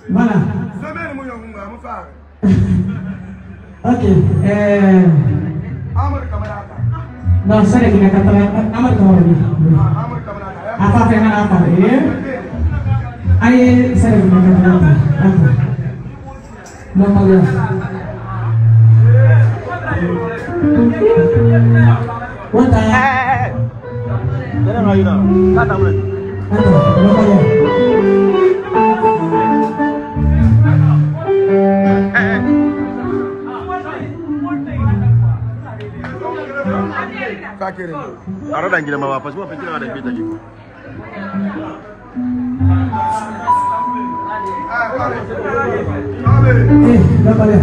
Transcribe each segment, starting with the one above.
Voilà. Ok. Non, saya lagi nak kata Amar kamu lagi. Apa pengen apa? Ya. Ayo saya lagi nak kata apa? Nama dia. Wanta. Jangan lagi dah. Kata boleh. Nama dia. Ada dan kita mau apa semua penting ada kita juga. Berapa dia?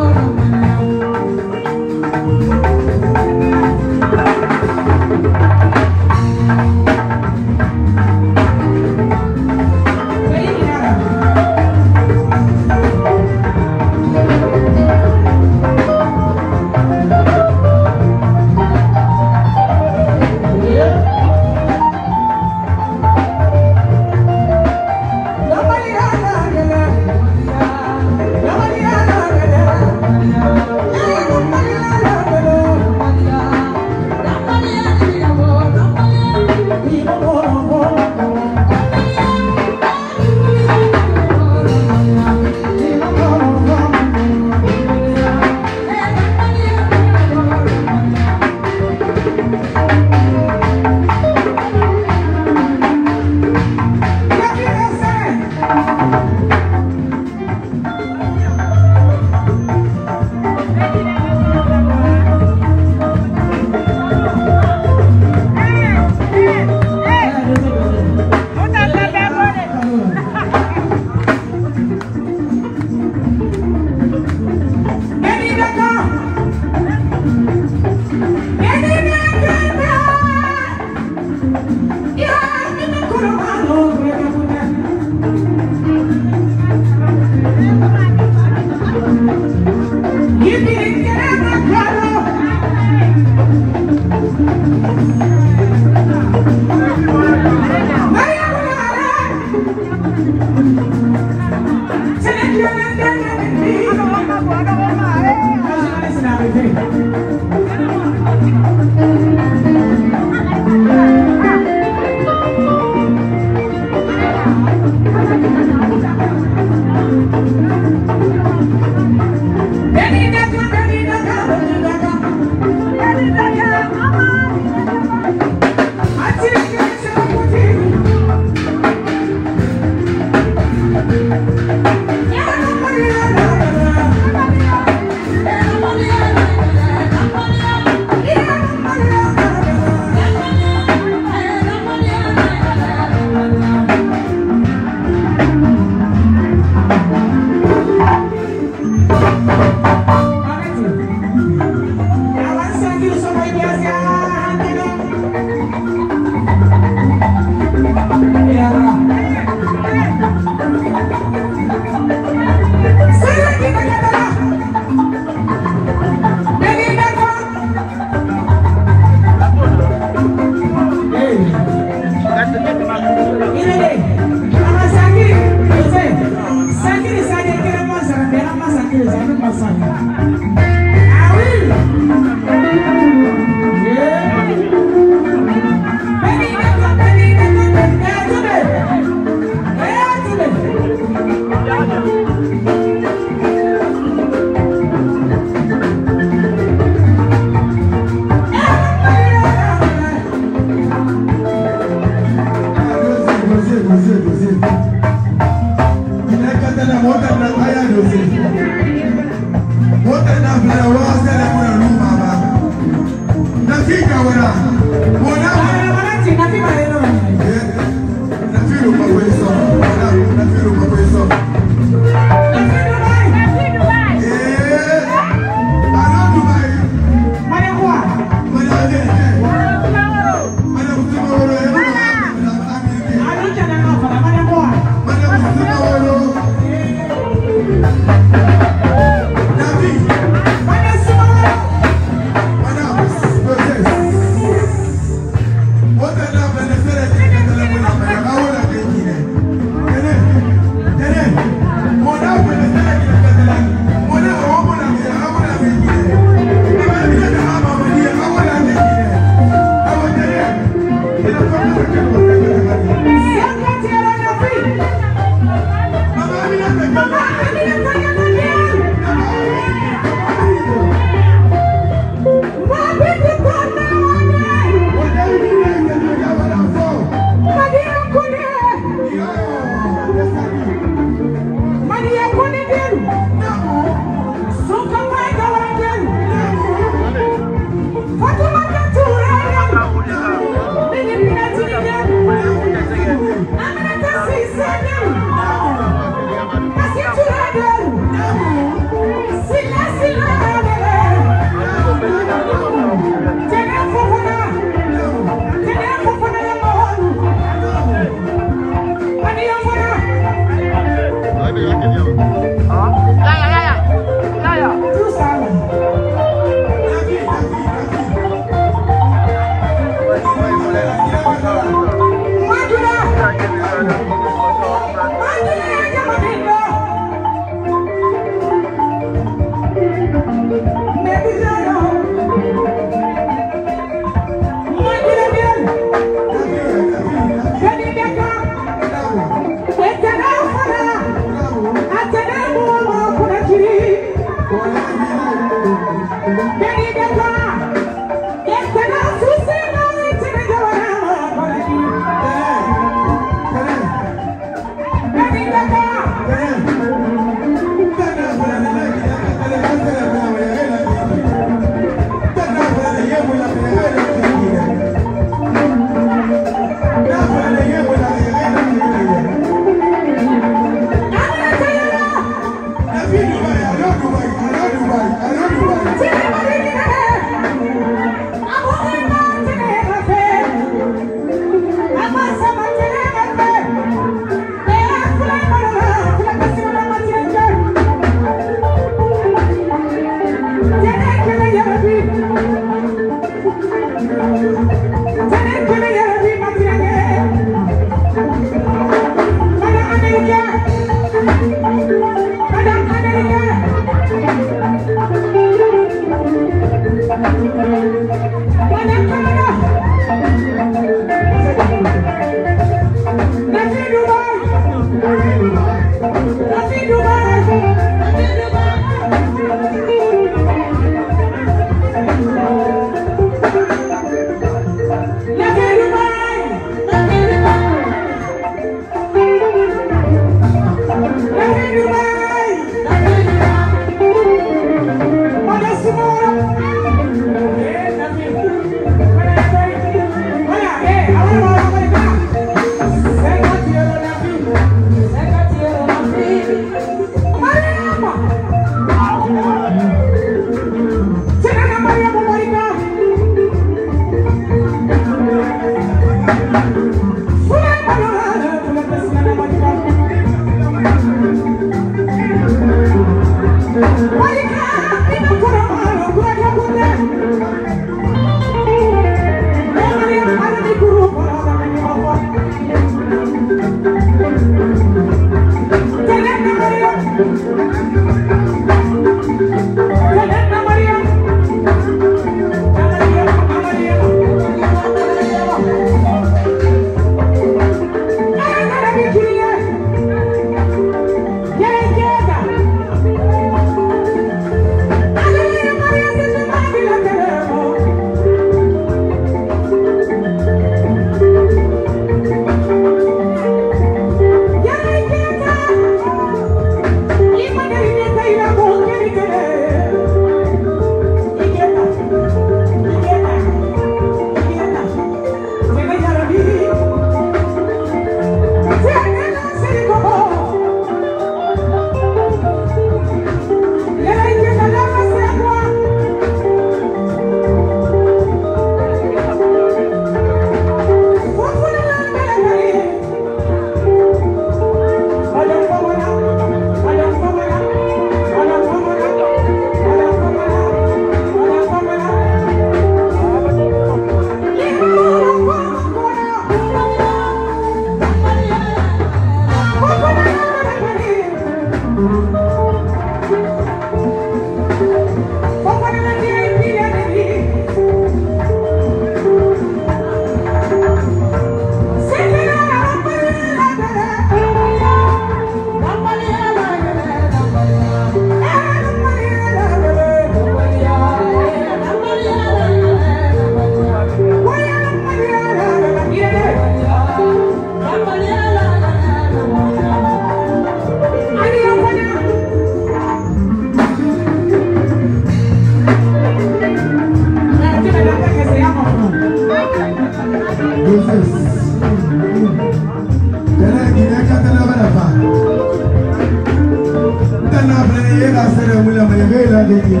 llega a ser muy la mayoría de ella.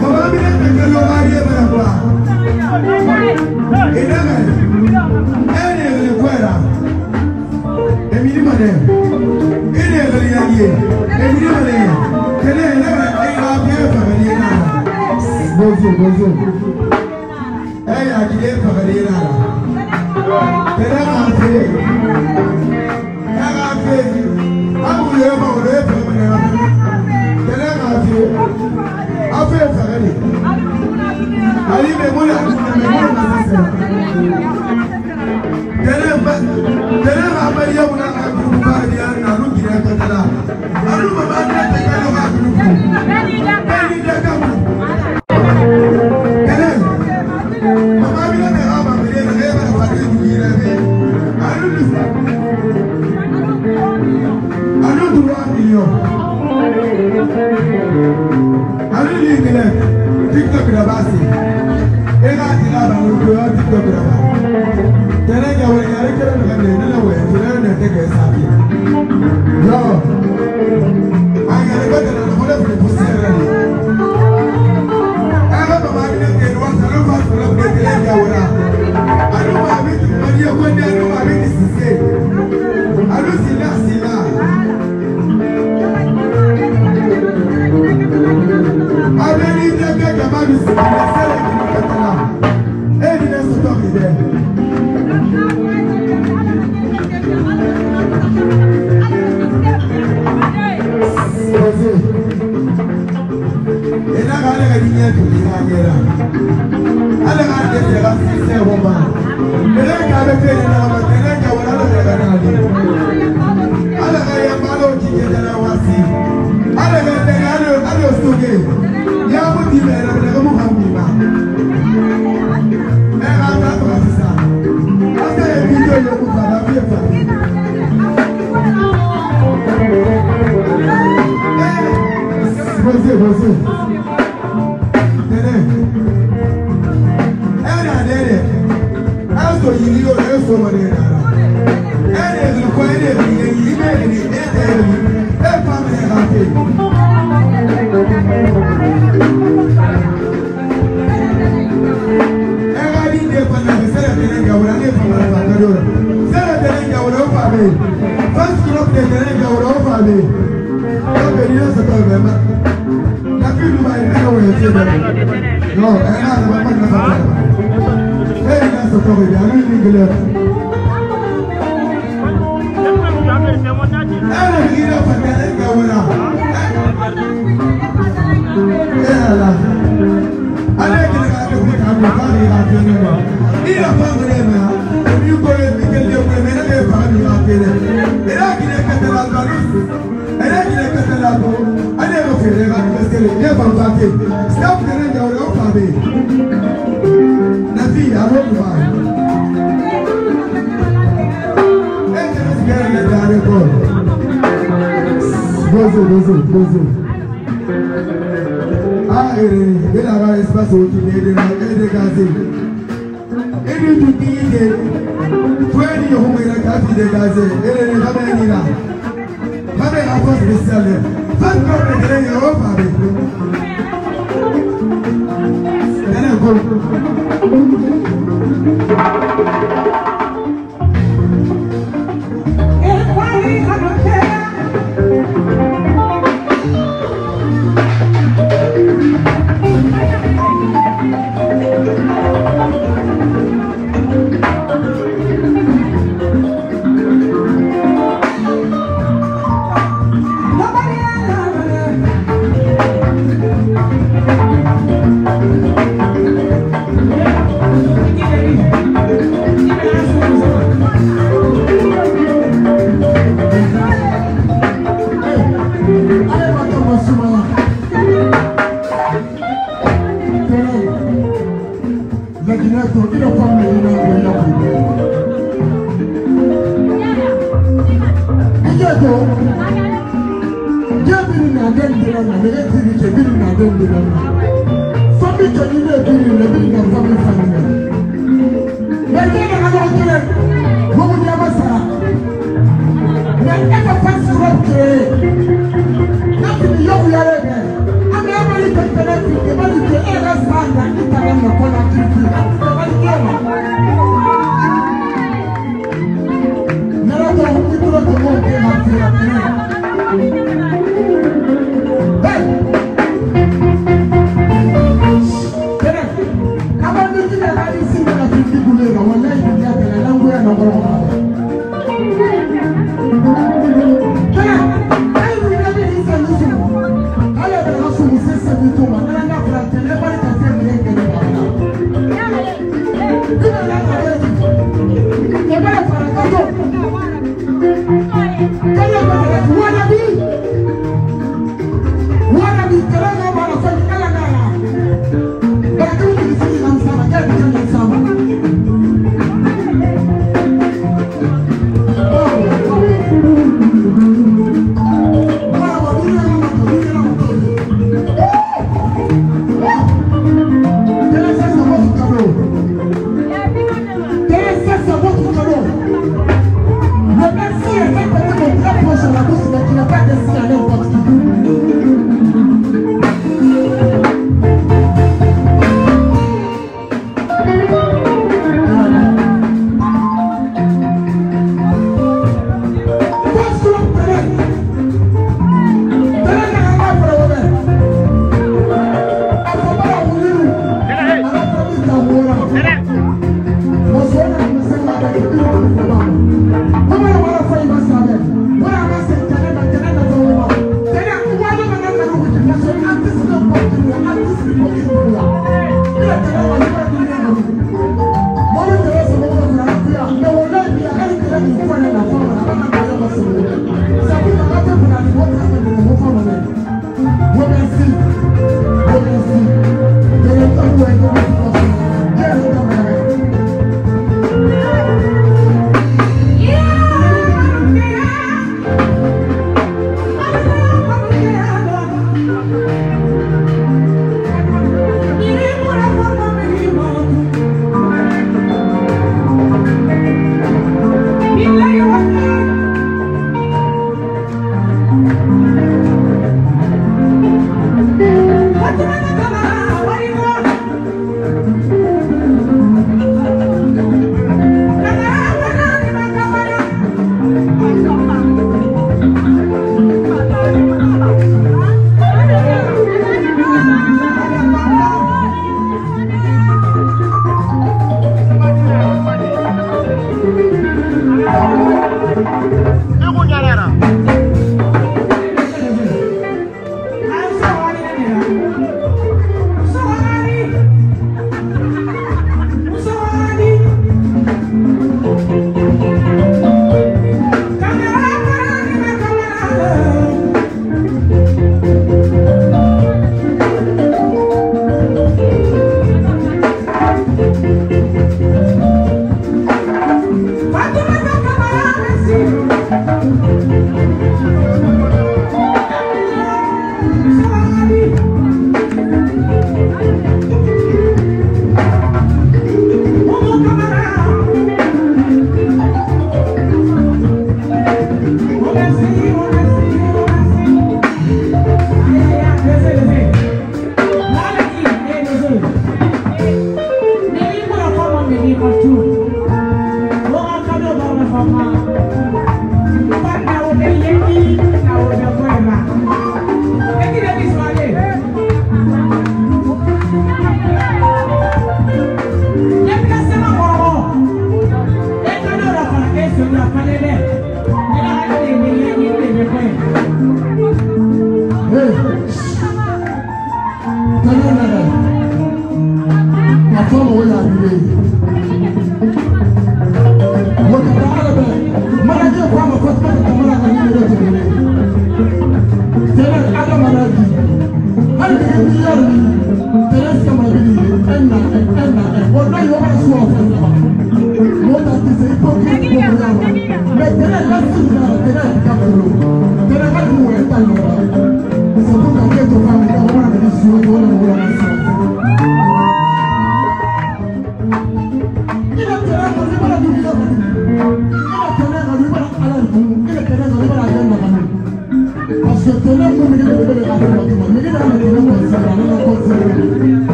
Mamá, mira que lo haría para jugar. Y nada, él le fuera. El mínimo de él. Él le haría bien. El mínimo de él. Que le haga a pie para venir nada. Bonjour. Ella aquí es para venir nada. Te la hace. TikTok da base. Ega tilaba ngulo TikTok da ba. Tena ya wale yare kero na kande na we tena na teke sabi. Yo. Anga le bata na hola fle pusera ni. Aga mama ni ke no salo fa salo ke tele ya wala. Anu ma bi Maria kwende anu ma bi sise. Anu sila. Abeni ndeke kama bi sile sele ki katala. Edi na soto ki de. Ena gale ga dinya to ni ha gera. Ala ga de ga sise bomba. Ele ka be fe na ma tele ka wala ga ga na di. Ala ga ya malo ki ke na wasi. Ala ga de alo suge. Ya muti mera daga mu hammi ba. Ga ta ba sisa. Asa e video yo ku fa da fi fa. Você. Tene. Era dele. Aso yiri o eso manera. Ere lu ko ere ni yiri me ni ere. E pa me ha ke. No, stop getting your own family. Nafi, I don't know. Let's get it down the road. Bozo. Ah, il a un espace où tu es de gazé. Et du tout qui est, tu es dit, on est la carte de gazé. Elle est jamais là. Pas de rapport spécial. Pas de problème de your family. Nothing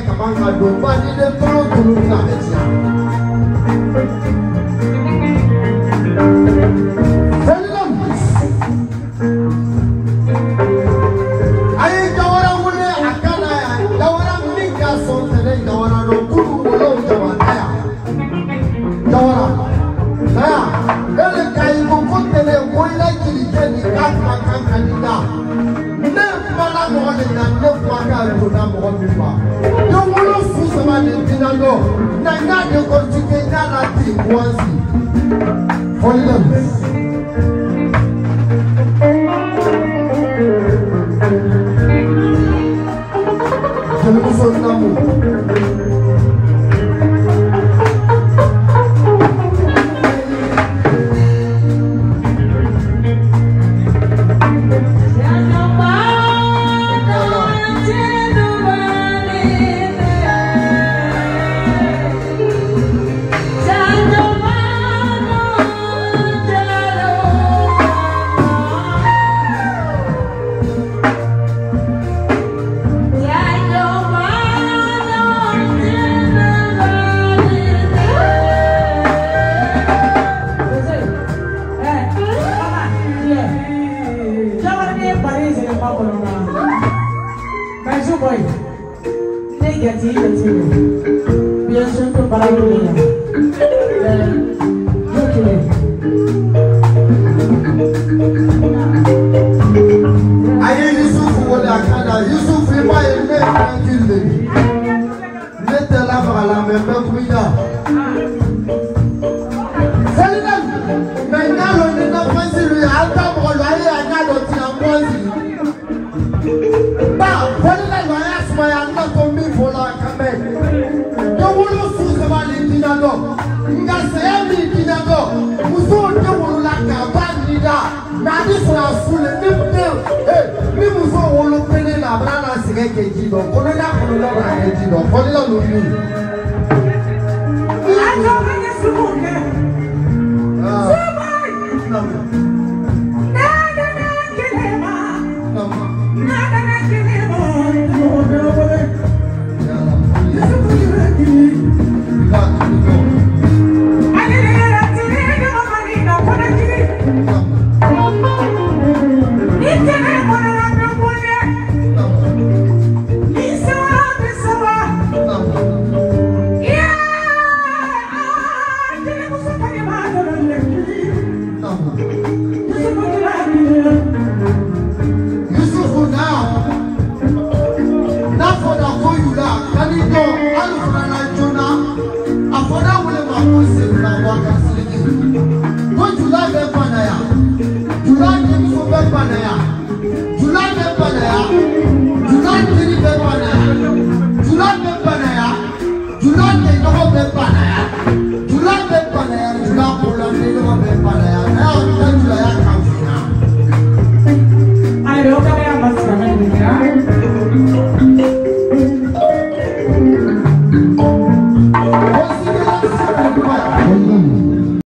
kamanga do ba ni de tolo tolo na betia selam ai jawara mune akana ya jawara minga son tele jawara do kulu wolo jawara ya jawara ya ele kai ko kontele ko ila kili keni kakma kankanida ne bala mo le na ne kwa ka do na mo bi ba yo wolo fu sama de dinalo na na de ko tike na na ti wansi for them je so na mo